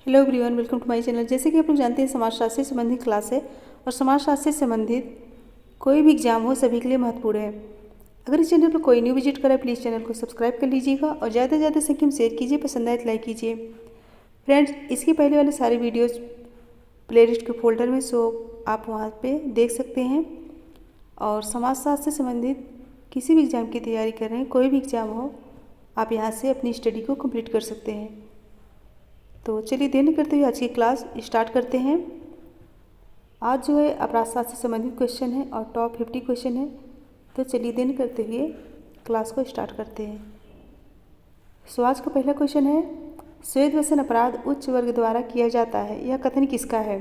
Hello everyone, welcome to my channel. जैसे कि आप लोग जानते हैं, समाजशास्त्र से संबंधित क्लास है और समाजशास्त्र से संबंधित कोई भी एग्जाम हो सभी के लिए महत्वपूर्ण है। अगर इस चैनल पर कोई न्यू विजिट करा है, प्लीज़ चैनल को सब्सक्राइब कर लीजिएगा और ज़्यादा से ज़्यादा संख्या में शेयर कीजिए, पसंद आए तो लाइक कीजिए। फ्रेंड्स, इसके पहले वाले सारे वीडियोज़ प्लेलिस्ट के फोल्डर में आप वहाँ पर देख सकते हैं। और समाजशास्त्र से संबंधित किसी भी एग्ज़ाम की तैयारी कर रहे हैं, कोई भी एग्ज़ाम हो, आप यहाँ से अपनी स्टडी को कंप्लीट कर सकते हैं। तो चलिए देर नहीं करते हुए आज की क्लास स्टार्ट करते हैं। आज जो है अपराधशास्त्र से संबंधित क्वेश्चन है और टॉप 50 क्वेश्चन है। तो चलिए देर नहीं करते हुए क्लास को स्टार्ट करते हैं। आज का पहला क्वेश्चन है, श्वेत व्यसन अपराध उच्च वर्ग द्वारा किया जाता है, यह कथन किसका है?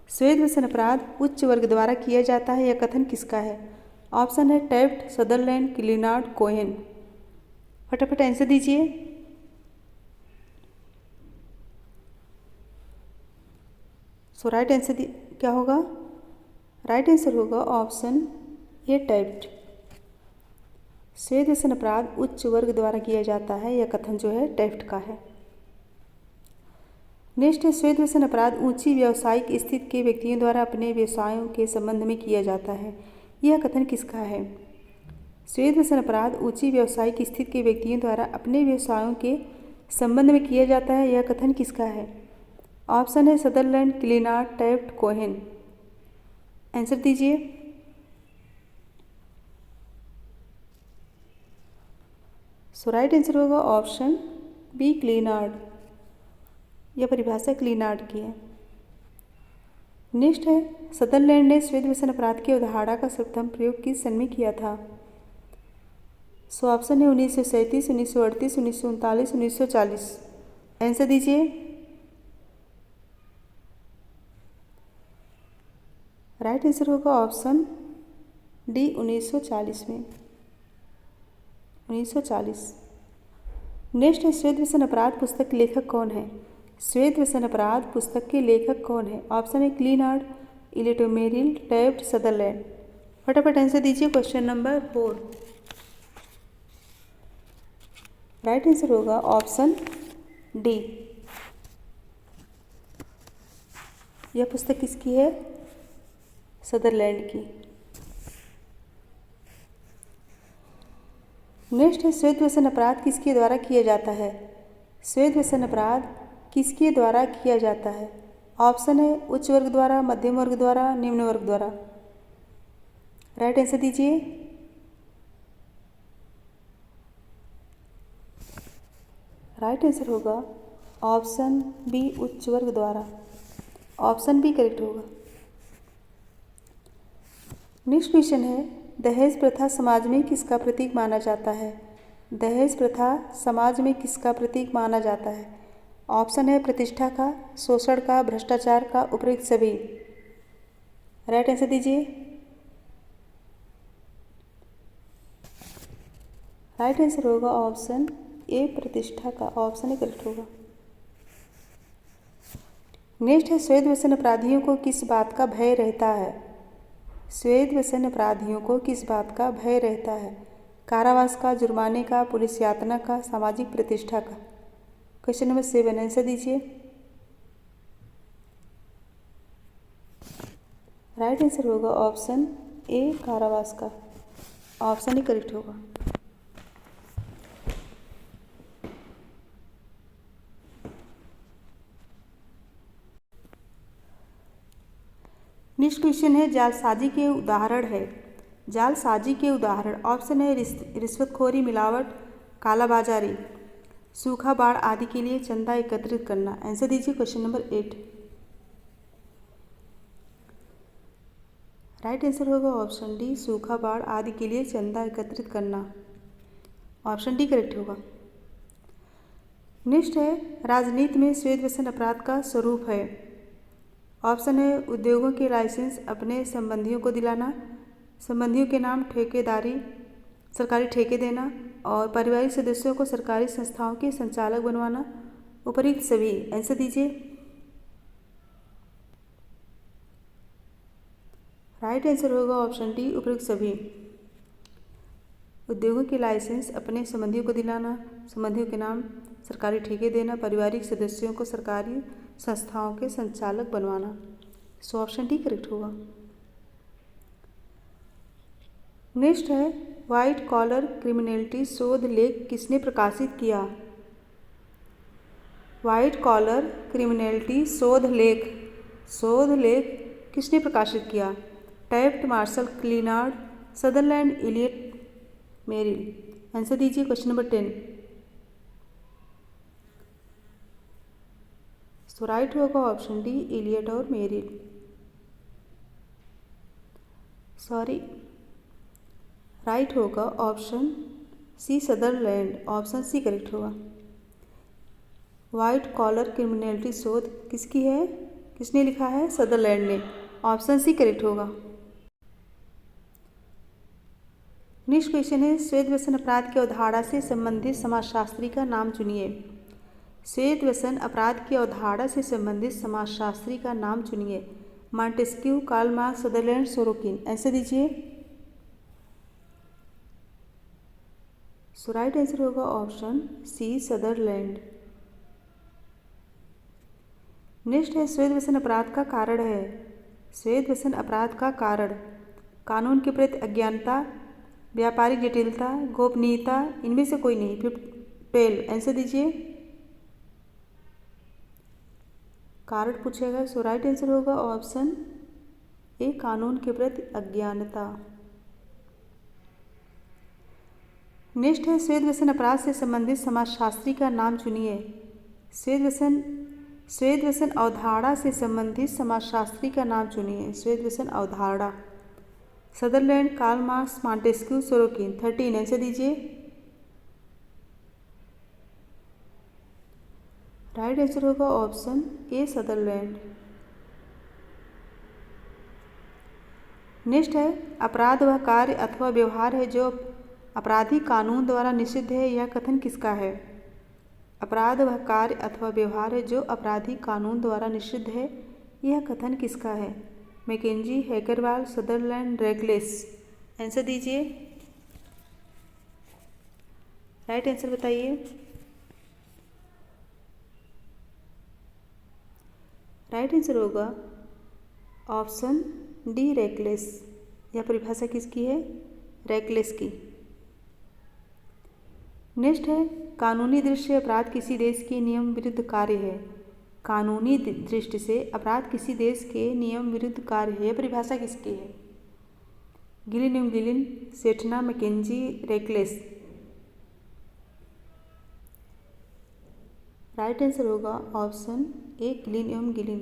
श्वेत व्यसन अपराध उच्च वर्ग द्वारा किया जाता है, यह कथन किसका है? ऑप्शन है टेफ्ट, सदरलैंड, क्लिनार्ड, कोहेन। फटाफट आंसर दीजिए। राइट आंसर क्या होगा? राइट आंसर होगा ऑप्शन ए टेफ्ट। श्वेत व्यसन अपराध उच्च वर्ग द्वारा किया जाता है, यह कथन जो है टेफ्ट का है। नेक्स्ट है, श्वेत व्यसन अपराध ऊंची व्यावसायिक स्थिति के व्यक्तियों द्वारा अपने व्यवसायों के संबंध में किया जाता है, यह कथन किसका है? श्वेत व्यसन अपराध ऊंची व्यावसायिक स्थिति के व्यक्तियों द्वारा अपने व्यवसायों के संबंध में किया जाता है, यह कथन किसका है? ऑप्शन है सदरलैंड, क्लिनार्ड, टेफ्ट, कोहेन। आंसर दीजिए। राइट आंसर होगा ऑप्शन बी, क्लिनार्ड। यह परिभाषा क्लिनार्ड की है। नेक्स्ट है, सदरलैंड ने श्वेत व्यसन अपराध की अवधारणा का सर्वप्रथम प्रयोग किस सन में किया था? ऑप्शन है 1937, 1938, 1939, 1940। आंसर दीजिए। राइट आंसर होगा ऑप्शन डी, 1940 में। 1940। नेक्स्ट है, श्वेत व्यसन अपराध पुस्तक के लेखक कौन है? श्वेत व्यसन अपराध पुस्तक के लेखक कौन है? ऑप्शन है क्लिनार्ड, इलियट मेरिल, टेफ्ट, सदरलैंड। फटाफट आंसर दीजिए। Question number 4। राइट आंसर होगा ऑप्शन डी। यह पुस्तक किसकी है? सदरलैंड की। नेक्स्ट है, श्वेत व्यसन अपराध किसके द्वारा किया जाता है? श्वेत व्यसन अपराध किसके द्वारा किया जाता है? ऑप्शन है उच्च वर्ग द्वारा, मध्यम वर्ग द्वारा, निम्न वर्ग द्वारा। राइट आंसर दीजिए। राइट आंसर होगा ऑप्शन बी, उच्च वर्ग द्वारा। ऑप्शन बी करेक्ट होगा। नेक्स्ट क्वेश्चन है, दहेज प्रथा समाज में किसका प्रतीक माना जाता है? दहेज प्रथा समाज में किसका प्रतीक माना जाता है? ऑप्शन है प्रतिष्ठा का, शोषण का, भ्रष्टाचार का, उपयुक्त सभी। राइट आंसर दीजिए। राइट आंसर होगा ऑप्शन ए, प्रतिष्ठा का। ऑप्शन ए करेक्ट होगा। नेक्स्ट है, श्वेत व्यसन अपराधियों को किस बात का भय रहता है? श्वेत व्यसन अपराधियों को किस बात का भय रहता है? कारावास का, जुर्माने का, पुलिस यातना का, सामाजिक प्रतिष्ठा का। Question number 7। आंसर दीजिए। राइट आंसर होगा ऑप्शन ए, कारावास का। ऑप्शन ही करेक्ट होगा। नेक्स्ट क्वेश्चन है, जालसाजी के उदाहरण है। जालसाजी के उदाहरण। ऑप्शन है रिश्वतखोरी, मिलावट, कालाबाजारी, सूखा, बाढ़ आदि के लिए चंदा एकत्रित करना। आंसर दीजिए। Question number 8। राइट आंसर होगा ऑप्शन डी, सूखा, बाढ़ आदि के लिए चंदा एकत्रित करना। ऑप्शन डी करेक्ट होगा। नेक्स्ट है, राजनीति में श्वेत व्यसन अपराध का स्वरूप है। ऑप्शन है उद्योगों के लाइसेंस अपने संबंधियों को दिलाना, संबंधियों के नाम ठेकेदारी, सरकारी ठेके देना, और पारिवारिक सदस्यों को सरकारी संस्थाओं के संचालक बनवाना, उपयुक्त सभी। आंसर दीजिए। राइट आंसर होगा ऑप्शन डी, उपयुक्त सभी। उद्योगों के लाइसेंस अपने संबंधियों को दिलाना, संबंधियों के नाम सरकारी ठेके देना, पारिवारिक सदस्यों को सरकारी संस्थाओं के संचालक बनवाना। सो ऑप्शन डी करेक्ट होगा। नेक्स्ट है व्हाइट कॉलर क्रिमिनलिटी शोध लेख किसने प्रकाशित किया? व्हाइट कॉलर क्रिमिनलिटी शोध लेख किसने प्रकाशित किया? Taft, Marshall, Clinard, Sutherland, Elliott, Merrill. Answer दीजिए क्वेश्चन नंबर 10। तो राइट होगा ऑप्शन डी इलियट और मेरिल। राइट होगा option C Sutherland. Option C correct होगा। व्हाइट कॉलर क्रिमिनलिटी शोध किसकी है? किसने लिखा है? सदरलैंड ने। ऑप्शन सी करेक्ट होगा। नेक्स्ट क्वेश्चन है श्वेत व्यसन अपराध की अवधारणा से संबंधित समाजशास्त्री का नाम चुनिए। श्वेत व्यसन अपराध की अवधारणा से संबंधित समाजशास्त्री का नाम चुनिए। Montesquieu, Karl Marx, Sutherland, Sorokin. Answer दीजिए। सो राइट आंसर होगा ऑप्शन सी सदरलैंड। नेक्स्ट है श्वेत व्यसन अपराध का कारण है। श्वेत व्यसन अपराध का कारण कानून के प्रति अज्ञानता, व्यापारिक जटिलता, गोपनीयता, इनमें से कोई नहीं। 12। आंसर दीजिए। कारण पूछेगा। सो राइट आंसर होगा ऑप्शन ए कानून के प्रति अज्ञानता। नेक्स्ट है श्वेत व्यसन अपराध से संबंधित समाजशास्त्री का नाम चुनिए। श्वेत व्यसन अवधारणा से संबंधित समाजशास्त्री का नाम चुनिए। श्वेत व्यसन अवधारणा Sutherland, Karl Marx, Montesquieu, Sorokin. 13। Answer दीजिए। राइट आंसर होगा ऑप्शन ए सदरलैंड। नेक्स्ट है अपराध वह कार्य अथवा व्यवहार है जो आपराधिक कानून द्वारा निषिद्ध है। यह कथन किसका है? अपराध वह कार्य अथवा व्यवहार है जो आपराधिक कानून द्वारा निषिद्ध है। यह कथन किसका है? McKenzie, Haikerwal, Sutherland, Reckless. Answer दीजिए। राइट आंसर बताइए। राइट आंसर होगा ऑप्शन डी रेगलेस। यह परिभाषा किसकी है? रेगलेस की। नेक्स्ट है कानूनी दृष्टि से अपराध किसी देश के नियम विरुद्ध कार्य है। कानूनी दृष्टि से अपराध किसी देश के नियम विरुद्ध कार्य है। यह परिभाषा किसकी है? गिलिन एवं Gillin, Sethna, McKenzie, Reckless. Right answer होगा ऑप्शन ए गिलिन एवं गिलिन।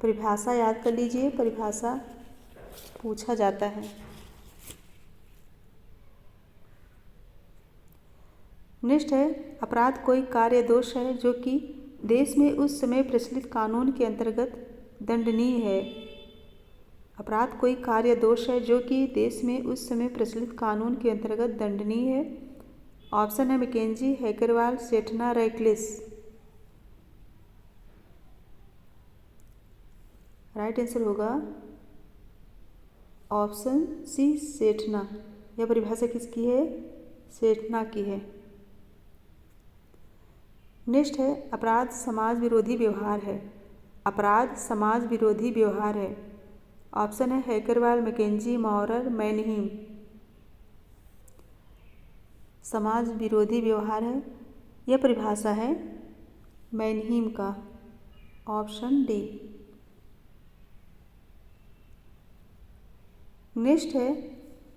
परिभाषा याद कर लीजिए, परिभाषा पूछा जाता है। नेक्स्ट है अपराध कोई कार्य दोष है जो कि देश में उस समय प्रचलित कानून के अंतर्गत दंडनीय है। अपराध कोई कार्य दोष है जो कि देश में उस समय प्रचलित कानून के अंतर्गत दंडनीय है। ऑप्शन है McKenzie, Haikerwal, Sethna, रेगलेस। Right answer होगा ऑप्शन सी सेठना। यह परिभाषा किसकी है? सेठना की है। नेक्स्ट है अपराध समाज विरोधी व्यवहार है। अपराध समाज विरोधी व्यवहार है। ऑप्शन है हैकरवाल, मैकेंजी, मॉरर, मैनहीम। समाज विरोधी व्यवहार है। यह परिभाषा है मैनहीम का। Option D. नेक्स्ट है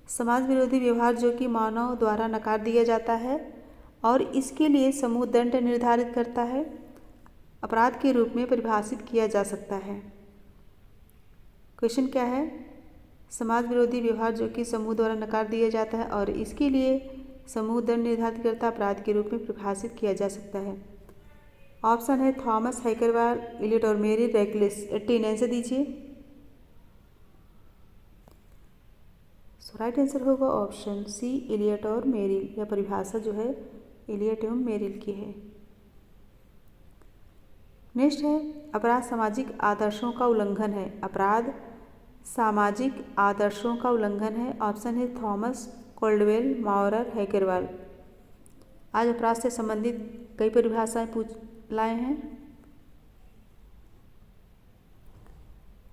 समाज विरोधी व्यवहार जो कि मानव द्वारा नकार दिया जाता है और इसके लिए समूह दंड निर्धारित करता है, अपराध के रूप में परिभाषित किया जा सकता है। क्वेश्चन क्या है? समाज विरोधी व्यवहार जो कि समूह द्वारा नकार दिया जाता है और इसके लिए समूह दंड निर्धारित करता अपराध के रूप में परिभाषित किया जा सकता है। ऑप्शन है थॉमस, हैकरवाल, इलियट और मेरिल, रेगलेस। 18। आंसर दीजिए। सो राइट आंसर होगा ऑप्शन सी इलियट और मेरिल। यह परिभाषा जो है इलियट एवं मेरिल की है। नेक्स्ट है अपराध सामाजिक आदर्शों का उल्लंघन है। अपराध सामाजिक आदर्शों का उल्लंघन है। ऑप्शन है थॉमस, कोल्डवेल, मॉरर, हैकरवाल। आज अपराध से संबंधित कई परिभाषाएं लाए हैं।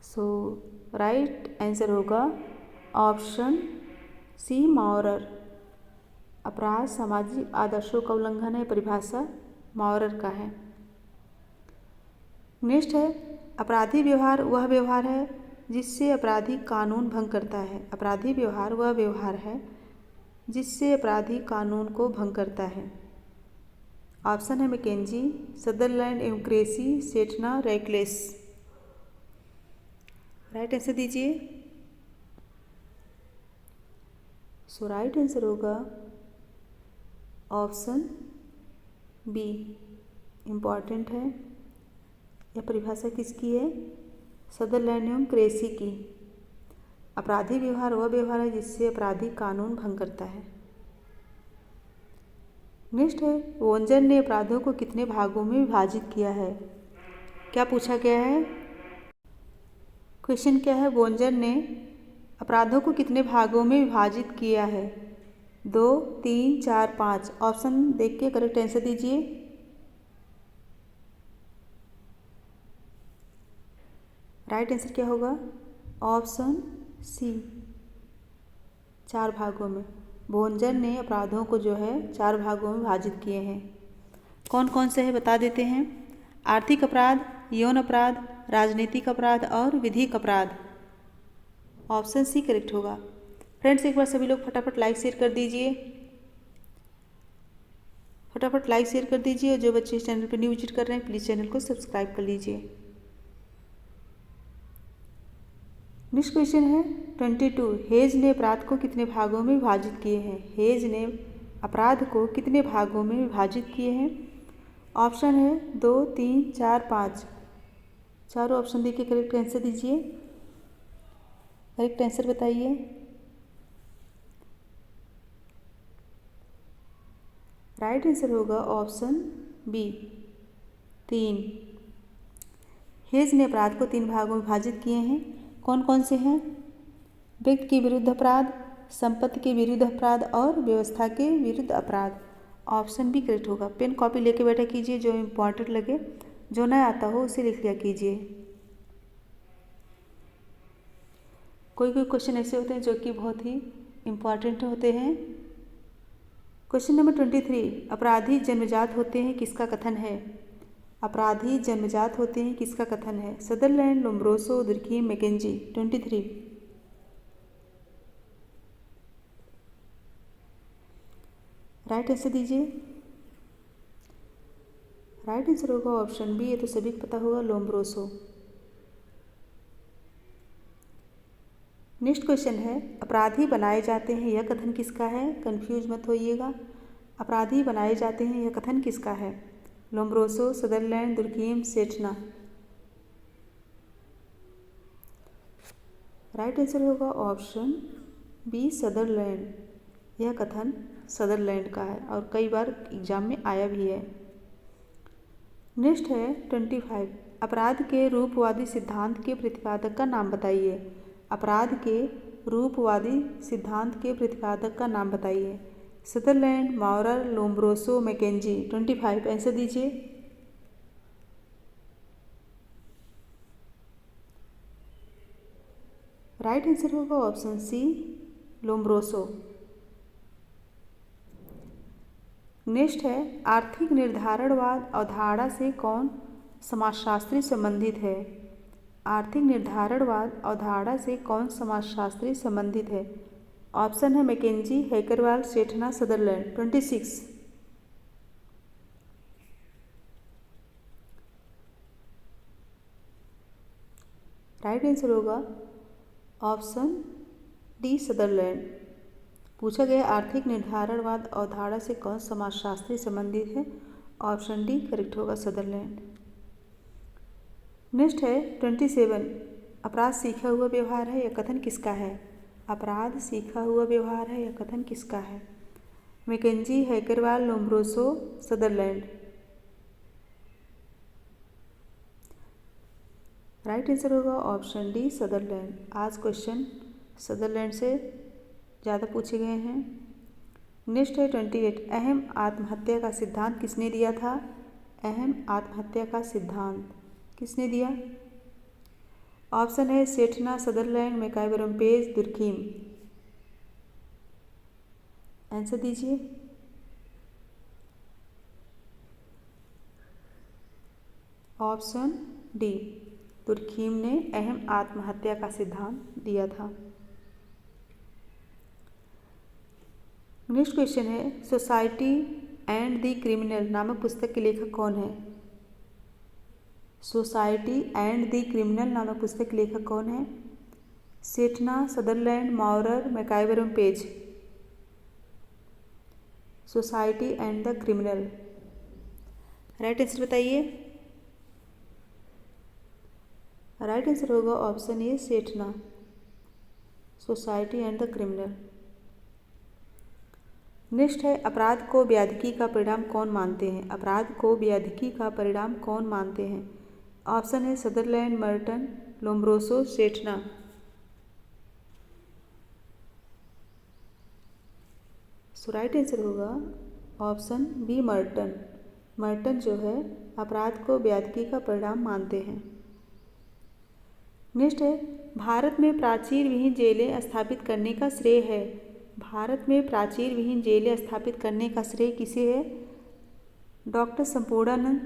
सो राइट आंसर होगा ऑप्शन सी माउरर। अपराध सामाजिक आदर्शों का उल्लंघन है, परिभाषा माउरर का है। नेक्स्ट है अपराधी व्यवहार वह व्यवहार है जिससे अपराधी कानून भंग करता है। अपराधी व्यवहार वह व्यवहार है जिससे अपराधी कानून को भंग करता है। ऑप्शन है मैकेंजी, सदरलैंड एवं cracy, Sethna, reckless. Right answer दीजिए। सो राइट आंसर होगा ऑप्शन बी। इम्पॉर्टेंट है, यह परिभाषा किसकी है? सदरलैंड एवं क्रेसी की। अपराधी व्यवहार वह व्यवहार है जिससे अपराधी कानून भंग करता है। नेक्स्ट है वोंजर ने अपराधों को कितने भागों में विभाजित किया है? क्या पूछा गया है? क्वेश्चन क्या है? वोंजर ने अपराधों को कितने भागों में विभाजित किया है? 2, 3, 4, 5। ऑप्शन देख के करेक्ट आंसर दीजिए। राइट आंसर क्या होगा? ऑप्शन सी, 4 भागों में। वोंजर ने अपराधों को जो है 4 भागों में विभाजित किए हैं। कौन कौन से है बता देते हैं। आर्थिक अपराध, यौन अपराध, राजनीतिक अपराध और विधिक अपराध। ऑप्शन सी करेक्ट होगा। फ्रेंड्स एक बार सभी लोग फटाफट लाइक शेयर कर दीजिए। फटाफट लाइक शेयर कर दीजिए और जो बच्चे इस चैनल पर न्यू विजिट कर रहे हैं प्लीज़ चैनल को सब्सक्राइब कर लीजिए। नेक्स्ट क्वेश्चन है 22। हेज ने अपराध को कितने भागों में विभाजित किए हैं? हेज ने अपराध को कितने भागों में विभाजित किए हैं? ऑप्शन है 2, 3, 4, 5। चारों ऑप्शन देखिए करेक्ट आंसर दीजिए। करेक्ट आंसर बताइए। राइट आंसर होगा ऑप्शन बी, 3। हेज ने अपराध को 3 भागों में विभाजित किए हैं। कौन कौन से हैं? व्यक्ति के विरुद्ध अपराध, संपत्ति के विरुद्ध अपराध और व्यवस्था के विरुद्ध अपराध। ऑप्शन बी करेक्ट होगा। पेन कॉपी लेके बैठा कीजिए, जो इम्पोर्टेंट लगे, जो न आता हो उसे लिख लिया कीजिए। कोई कोई क्वेश्चन ऐसे होते हैं जो कि बहुत ही इम्पॉर्टेंट होते हैं। Question number 23। अपराधी जन्मजात होते हैं किसका कथन है? अपराधी जन्मजात होते हैं किसका कथन है? Sutherland, Lombroso, Durkheim, McKenzie. 23। Right answer दीजिए। राइट आंसर होगा ऑप्शन बी, ये तो सभी को पता होगा, लोम्ब्रोसो। नेक्स्ट क्वेश्चन है अपराधी बनाए जाते हैं यह कथन किसका है? कंफ्यूज मत होइएगा। अपराधी बनाए जाते हैं यह कथन किसका है? Lombroso, Sutherland, Durkheim, Sethna. Right answer होगा ऑप्शन बी, सदरलैंड। यह कथन सदरलैंड का है और कई बार एग्जाम में आया भी है। नेक्स्ट है 25। अपराध के रूपवादी सिद्धांत के प्रतिपादक का नाम बताइए। अपराध के रूपवादी सिद्धांत के प्रतिपादक का नाम बताइए। Sutherland, Maurer, Lombroso, McKenzie. 25 answer दीजिए। राइट आंसर होगा ऑप्शन सी, लोम्ब्रोसो। नेक्स्ट है आर्थिक निर्धारणवाद अवधारणा से कौन समाजशास्त्री संबंधित है? आर्थिक निर्धारणवाद अवधारणा से कौन समाजशास्त्री संबंधित है? ऑप्शन है McKenzie, Haikerwal, Sethna, Sutherland. 26। Right answer होगा ऑप्शन डी, सदरलैंड। पूछा गया आर्थिक निर्धारणवाद अवधारणा से कौन समाजशास्त्री संबंधित है? ऑप्शन डी करेक्ट होगा, सदरलैंड। नेक्स्ट है 27। अपराध सीखा हुआ व्यवहार है यह कथन किसका है? अपराध सीखा हुआ व्यवहार है यह कथन किसका है? McKenzie, Haikerwal, Lombroso, Sutherland. Right answer होगा ऑप्शन डी, सदरलैंड। आज क्वेश्चन सदरलैंड से ज़्यादा पूछे गए हैं। नेक्स्ट है 28, अहम आत्महत्या का सिद्धांत किसने दिया था? अहम आत्महत्या का सिद्धांत किसने दिया? ऑप्शन है Sethna, Sutherland, MacIver, page, Durkheim. Answer दीजिए। ऑप्शन डी, दुर्खीम ने अहम आत्महत्या का सिद्धांत दिया था। नेक्स्ट क्वेश्चन है सोसाइटी एंड द क्रिमिनल नामक पुस्तक के लेखक कौन है? सोसाइटी एंड द क्रिमिनल नामक पुस्तक के लेखक कौन है? Sethna, Sutherland, Maurer, MacIver, Page. Society and the criminal. Right answer बताइए। राइट आंसर होगा option A Sethna, society and the criminal. Next है अपराध को व्याधिकी का परिणाम कौन मानते हैं? अपराध को व्याधिकी का परिणाम कौन मानते हैं? ऑप्शन है सदरलैंड, मर्टन, लोम्ब्रोसो, सेठना। सो राइट आंसर होगा ऑप्शन बी मर्टन। मर्टन जो है अपराध को व्याधिकी का परिणाम मानते हैं। नेक्स्ट है भारत में प्राचीर विहीन जेलें स्थापित करने का श्रेय है। भारत में प्राचीर विहीन जेलें स्थापित करने का श्रेय किसे है? डॉक्टर संपूर्णानंद,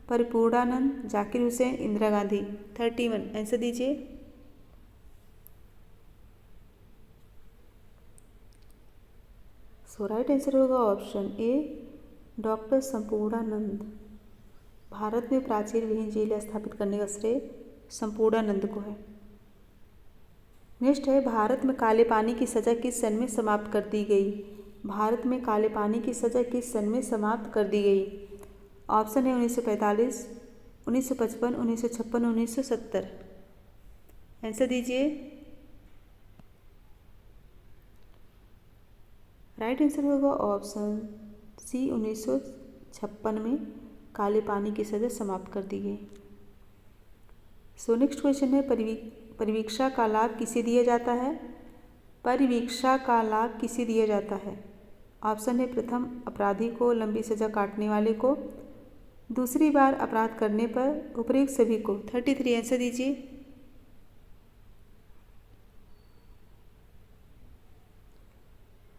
परिपूर्णानंद, जाकिर हुसैन, इंदिरा गांधी। 31 आंसर दीजिए। सो राइट आंसर होगा ऑप्शन ए डॉक्टर संपूर्णानंद। भारत में प्राचीर विहीन जेलें स्थापित करने का श्रेय संपूर्णानंद को है। नेक्स्ट है भारत में काले पानी की सज़ा किस सन में समाप्त कर दी गई? भारत में काले पानी की सज़ा किस सन में समाप्त कर दी गई? ऑप्शन है 1945, 1955, 1956, 1970। आंसर दीजिए। राइट आंसर होगा ऑप्शन सी 1956 में काले पानी की सज़ा समाप्त कर दी गई। सो नेक्स्ट क्वेश्चन है परिवीक्षा का लाभ किसे दिया जाता है? परिवीक्षा का लाभ किसे दिया जाता है? ऑप्शन है प्रथम अपराधी को, लंबी सज़ा काटने वाले को, दूसरी बार अपराध करने पर उपयुक्त सभी को। 33 आंसर दीजिए।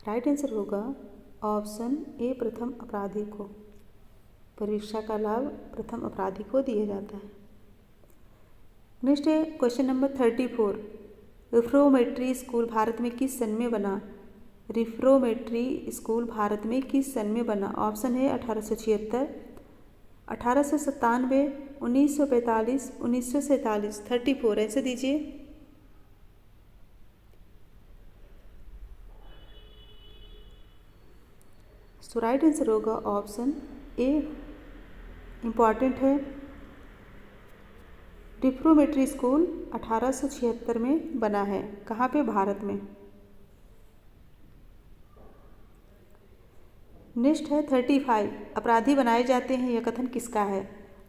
राइट आंसर होगा ऑप्शन ए प्रथम अपराधी को। परिवीक्षा का लाभ प्रथम अपराधी को दिया जाता है। नेक्स्ट है question number 34, refractory school Bharat में किस सन में बना? रिफ्रैक्टरी स्कूल भारत में किस सन में बना? ऑप्शन है 1876, 1897, 1945, 1947। 34 आंसर दीजिए। सो राइट आंसर होगा ऑप्शन ए इम्पॉर्टेंट है। रिफ्रैक्टरी स्कूल 1876 में बना है। कहाँ पे? भारत में। नेक्स्ट है 35, अपराधी बनाए जाते हैं यह कथन किसका है?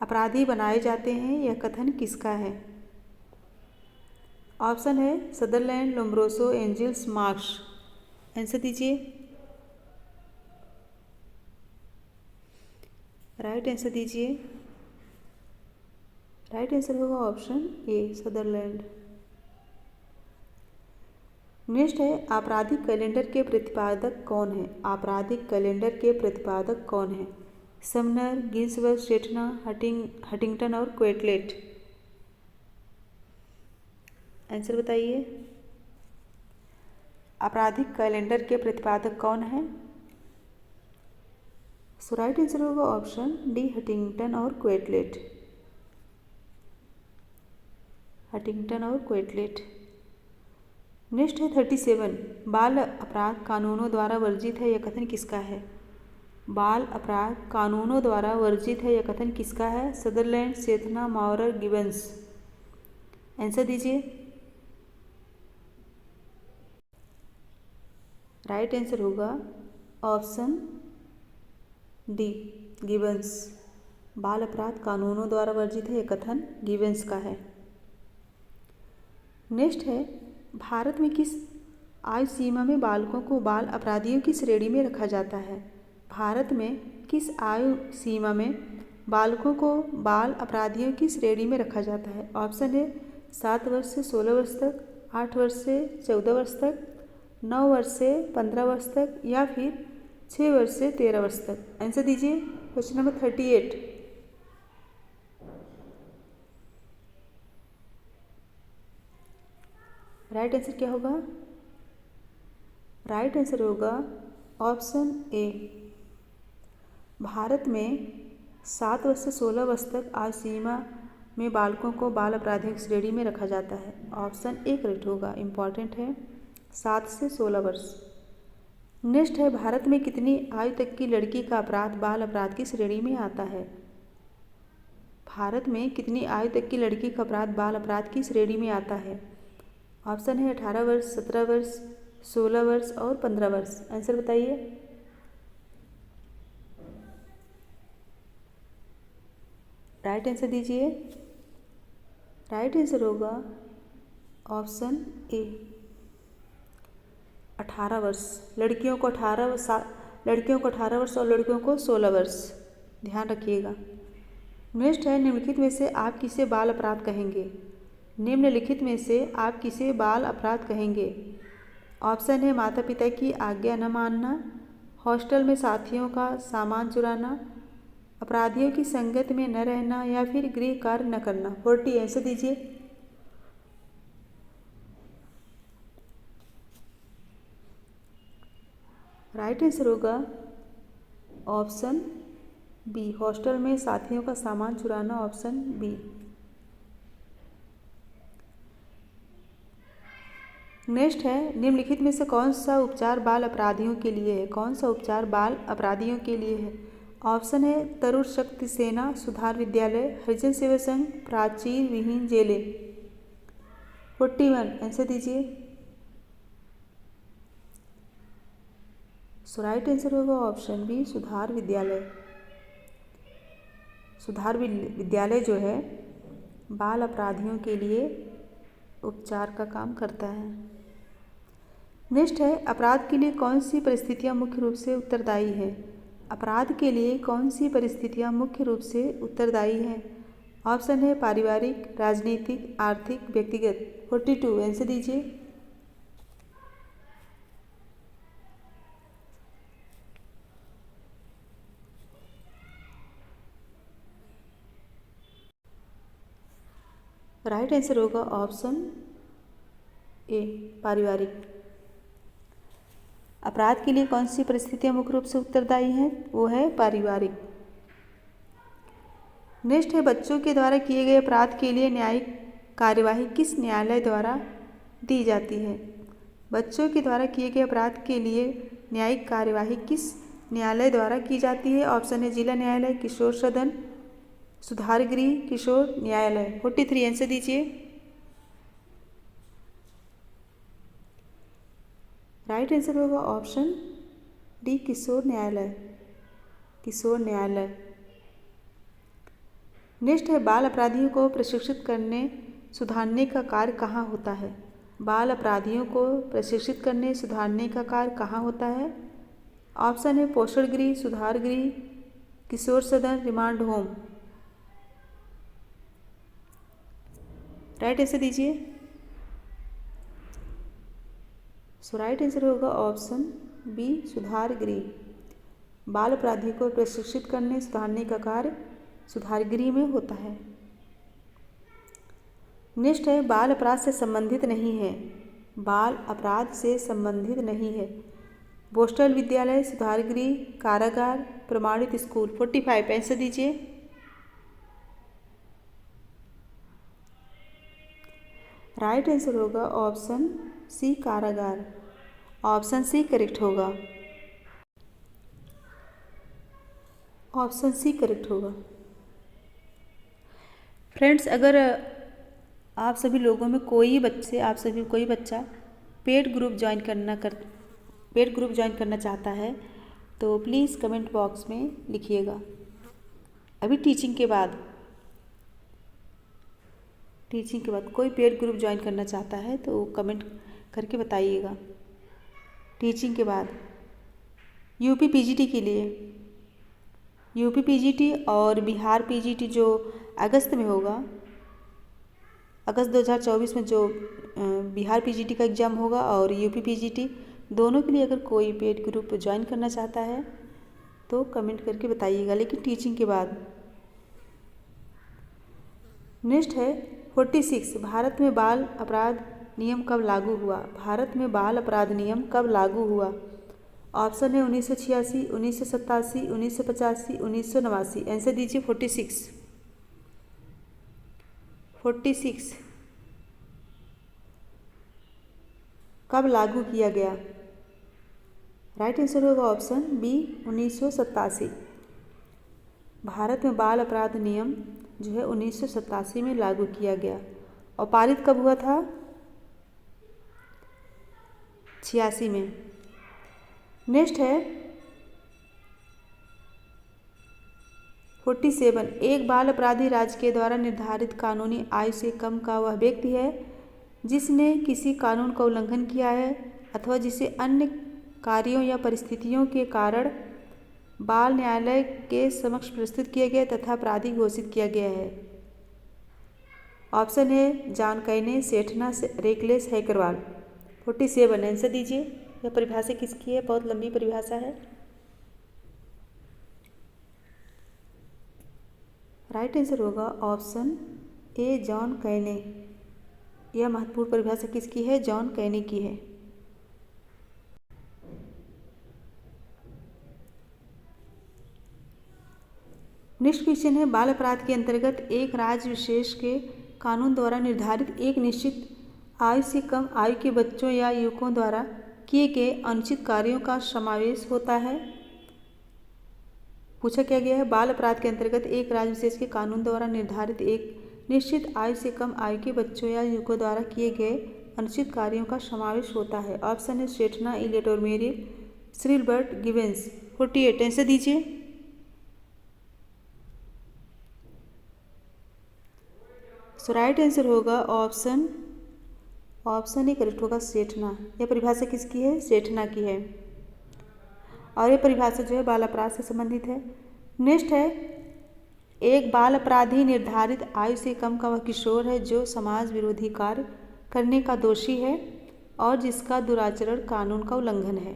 अपराधी बनाए जाते हैं यह कथन किसका है? ऑप्शन है Sutherland, Lombroso, Engels, Marx. Answer दीजिए। राइट आंसर दीजिए। राइट आंसर होगा ऑप्शन ए सदरलैंड। नेक्स्ट है आपराधिक कैलेंडर के प्रतिपादक कौन है? आपराधिक कैलेंडर के प्रतिपादक कौन है? समनर, गिन्सबर्ग, सेठना, हटिंगटन और क्वेटलेट। आंसर बताइए। आपराधिक कैलेंडर के प्रतिपादक कौन है? सो राइट आंसर होगा ऑप्शन डी हटिंगटन और क्वेटलेट। हटिंगटन और क्वेटलेट। नेक्स्ट है 37, बाल अपराध कानूनों द्वारा वर्जित है यह कथन किसका है? बाल अपराध कानूनों द्वारा वर्जित है यह कथन किसका है? Sutherland, Sethna, Maurer, Gibbons. Answer दीजिए। राइट आंसर होगा ऑप्शन डी गिबन्स। बाल अपराध कानूनों द्वारा वर्जित है यह कथन गिबन्स का है। नेक्स्ट है भारत में किस आयु सीमा में बालकों को बाल अपराधियों की श्रेणी में रखा जाता है? भारत में किस आयु सीमा में बालकों को बाल अपराधियों की श्रेणी में रखा जाता है? ऑप्शन है 7 वर्ष से 16 वर्ष तक, 8 वर्ष से 14 वर्ष तक, 9 वर्ष से 15 वर्ष तक या फिर 6 वर्ष से 13 वर्ष तक। आंसर दीजिए। Question number 38। राइट आंसर क्या होगा? राइट आंसर होगा ऑप्शन ए। भारत में 7 वर्ष से 16 वर्ष तक आयु सीमा में बालकों को बाल अपराधियों की श्रेणी में रखा जाता है। ऑप्शन ए करेक्ट होगा, इम्पॉर्टेंट है, 7 से 16 वर्ष। नेक्स्ट है, भारत में कितनी आयु तक की लड़की का अपराध बाल अपराध की श्रेणी में आता है? भारत में कितनी आयु तक की लड़की का अपराध बाल अपराध की श्रेणी में आता है? ऑप्शन है 18 वर्ष, 17 वर्ष, 16 वर्ष और 15 वर्ष। आंसर बताइए। राइट आंसर दीजिए। राइट आंसर होगा ऑप्शन ए, 18 वर्ष। लड़कियों को 18 वर्ष और लड़कियों को 16 वर्ष। ध्यान रखिएगा। नेक्स्ट है, निम्नलिखित में से आप किसे बाल अपराध कहेंगे? निम्नलिखित में से आप किसे बाल अपराध कहेंगे? ऑप्शन है माता पिता की आज्ञा न मानना, हॉस्टल में साथियों का सामान चुराना, अपराधियों की संगत में न रहना या फिर गृह कार्य न करना। 40। आंसर दीजिए। राइट आंसर होगा ऑप्शन बी, हॉस्टल में साथियों का सामान चुराना। Option B. नेक्स्ट है, निम्नलिखित में से कौन सा उपचार बाल अपराधियों के लिए है? कौन सा उपचार बाल अपराधियों के लिए है? ऑप्शन है तरुण शक्ति सेना सुधार विद्यालय, हरिजन सेवा संघ, प्राचीर विहीन जेलें। 41। आंसर दीजिए। सो राइट आंसर होगा ऑप्शन बी, सुधार विद्यालय। सुधार विद्यालय जो है बाल अपराधियों के लिए उपचार का काम करता है। नेक्स्ट है, अपराध के लिए कौन सी परिस्थितियाँ मुख्य रूप से उत्तरदायी है? अपराध के लिए कौन सी परिस्थितियाँ मुख्य रूप से उत्तरदायी हैं? ऑप्शन है पारिवारिक, राजनीतिक, आर्थिक, व्यक्तिगत। 42। आंसर दीजिए। राइट आंसर होगा ऑप्शन ए, पारिवारिक। अपराध के लिए कौन सी परिस्थितियाँ मुख्य रूप से उत्तरदायी हैं? वो है पारिवारिक। नेक्स्ट है, बच्चों के द्वारा किए गए अपराध के लिए न्यायिक कार्यवाही किस न्यायालय द्वारा दी जाती है? बच्चों के द्वारा किए गए अपराध के लिए न्यायिक कार्यवाही किस न्यायालय द्वारा की जाती है? ऑप्शन है जिला न्यायालय, किशोर सदन, सुधार गृह, किशोर न्यायालय। 43। आंसर दीजिए। राइट आंसर होगा ऑप्शन डी, किशोर न्यायालय। किशोर न्यायालय। नेक्स्ट है, बाल अपराधियों को प्रशिक्षित करने सुधारने का कार्य कहाँ होता है? बाल अपराधियों को प्रशिक्षित करने सुधारने का कार्य कहाँ होता है? ऑप्शन है पोषण गृह, सुधार गृह, किशोर सदन, रिमांड होम। राइट आंसर दीजिए। सो राइट आंसर होगा ऑप्शन बी, सुधार गृह। बाल अपराधी को प्रशिक्षित करने सुधारने का कार्य सुधार गृह में होता है। नेक्स्ट है, बाल अपराध से संबंधित नहीं है। बाल अपराध से संबंधित नहीं है। पोस्टल विद्यालय, सुधार गृह, कारागार, प्रमाणित स्कूल। 45। आंसर दीजिए। राइट आंसर होगा ऑप्शन सी, कारागार। ऑप्शन सी करेक्ट होगा। ऑप्शन सी करेक्ट होगा। फ्रेंड्स, अगर आप सभी लोगों में कोई बच्चा पेड ग्रुप ज्वाइन करना चाहता है तो प्लीज़ कमेंट बॉक्स में लिखिएगा। अभी टीचिंग के बाद कोई पेड ग्रुप ज्वाइन करना चाहता है तो कमेंट करके बताइएगा। टीचिंग के बाद यूपी पीजीटी के लिए, यूपी पीजीटी और बिहार पीजीटी जो अगस्त में होगा, अगस्त 2024 में जो बिहार पीजीटी का एग्ज़ाम होगा और यूपी पीजीटी, दोनों के लिए अगर कोई पेड ग्रुप ज्वाइन करना चाहता है तो कमेंट करके बताइएगा, लेकिन टीचिंग के बाद। नेक्स्ट है 46, भारत में बाल अपराध नियम कब लागू हुआ? भारत में बाल अपराध नियम कब लागू हुआ? ऑप्शन है 1986, 1987, 1985, 1989। आंसर दीजिए 46। कब लागू किया गया? राइट आंसर होगा ऑप्शन बी 1987। भारत में बाल अपराध नियम जो है 1987 में लागू किया गया और पारित कब हुआ था? 86 में। नेक्स्ट है 47, एक बाल अपराधी राज्य के द्वारा निर्धारित कानूनी आयु से कम का वह व्यक्ति है जिसने किसी कानून का उल्लंघन किया है अथवा जिसे अन्य कार्यों या परिस्थितियों के कारण बाल न्यायालय के समक्ष प्रस्तुत किया गया तथा अपराधी घोषित किया गया है। ऑप्शन है जॉन कैने, सेठना, रेकलेस, हैकरवाल। 47 आंसर दीजिए। यह परिभाषा किसकी है? बहुत लंबी परिभाषा है। राइट आंसर होगा ऑप्शन ए जॉन कैने। यह महत्वपूर्ण परिभाषा किसकी है? जॉन कैने की है। नेक्स्ट क्वेश्चन है, बाल अपराध के अंतर्गत एक राज्य विशेष के कानून द्वारा निर्धारित एक निश्चित आयु से कम आयु के बच्चों या युवकों द्वारा किए गए अनुचित कार्यों का समावेश होता है। पूछा क्या गया है? बाल अपराध के अंतर्गत एक राज्य विशेष के कानून द्वारा निर्धारित एक निश्चित आयु से कम आयु के बच्चों या युवकों द्वारा किए गए अनुचित कार्यों का समावेश होता है। ऑप्शन है सेठना, इलियट और मेरिल, श्रीलबर्ट, गिवेंस। 48 आंसर दीजिए। सो राइट आंसर होगा ऑप्शन ही करेक्ट होगा, सेठना। यह परिभाषा किसकी है? सेठना की है और यह परिभाषा जो है बाल अपराध से संबंधित है। नेक्स्ट है, एक बाल अपराधी निर्धारित आयु से कम का वह किशोर है जो समाज विरोधी कार्य करने का दोषी है और जिसका दुराचरण कानून का उल्लंघन है।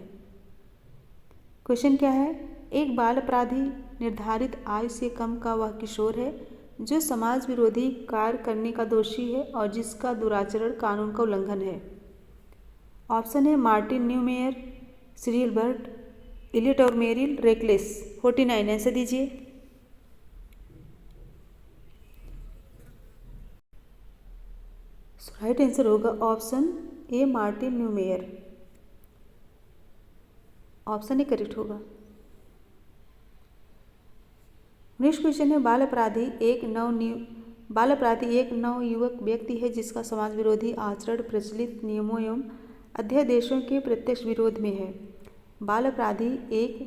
क्वेश्चन क्या है? एक बाल अपराधी निर्धारित आयु से कम का वह किशोर है जो समाज विरोधी कार्य करने का दोषी है और जिसका दुराचरण कानून का उल्लंघन है। ऑप्शन है मार्टिन न्यूमेयर, श्रीलबर्ट, इलियट और मेरिल, रेकलेस। 49 आंसर दीजिए। राइट आंसर होगा option A Martin Neumeyer. Option A correct होगा। नेक्स्ट क्वेश्चन है, बाल अपराधी एक नवयुवक व्यक्ति है जिसका समाज विरोधी आचरण प्रचलित नियमों एवं अध्यादेशों के प्रत्यक्ष विरोध में है। बाल अपराधी एक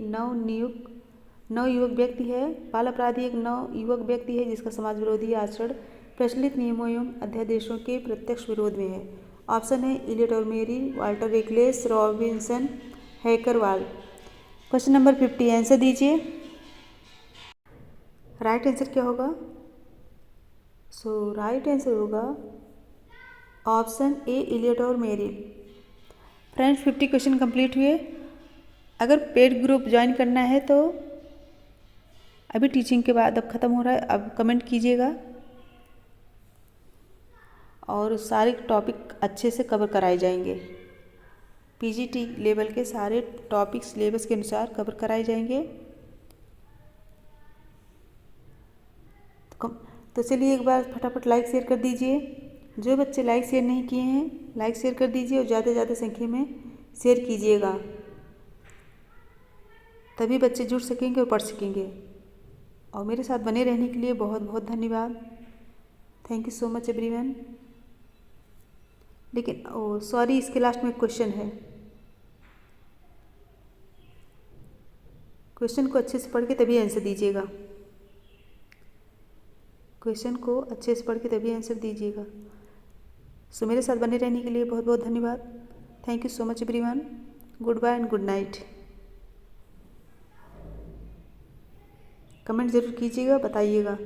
नवयुवक व्यक्ति है। बाल अपराधी एक नवयुवक व्यक्ति है जिसका समाज विरोधी आचरण प्रचलित नियमों एवं अध्यादेशों के प्रत्यक्ष विरोध में है। ऑप्शन है इलियट और Merrill, Walter Reckless, Robinson, Haikerwal. Question number 50 answer दीजिए। राइट आंसर क्या होगा? सो राइट आंसर होगा ऑप्शन ए इलियट और मेरिल। फ्रेंड्स 50 क्वेश्चन कंप्लीट हुए। अगर पेड ग्रुप ज्वाइन करना है तो अभी टीचिंग के बाद अब ख़त्म हो रहा है, अब कमेंट कीजिएगा और सारे टॉपिक अच्छे से कवर कराए जाएंगे। पीजीटी लेवल के सारे टॉपिक सिलेबस के अनुसार कवर कराए जाएंगे। तो चलिए एक बार फटाफट लाइक शेयर कर दीजिए। जो बच्चे लाइक शेयर नहीं किए हैं लाइक शेयर कर दीजिए और ज़्यादा से ज़्यादा संख्या में शेयर कीजिएगा, तभी बच्चे जुड़ सकेंगे और पढ़ सकेंगे। और मेरे साथ बने रहने के लिए बहुत बहुत धन्यवाद। Thank you so much everyone. लेकिन सॉरी, इसके लास्ट में क्वेश्चन है। क्वेश्चन को अच्छे से पढ़ के तभी आंसर दीजिएगा। क्वेश्चन को अच्छे से पढ़ के तभी आंसर दीजिएगा। सो मेरे साथ बने रहने के लिए बहुत बहुत धन्यवाद। Thank you so much everyone. Goodbye and good night. Comment ज़रूर कीजिएगा, बताइएगा।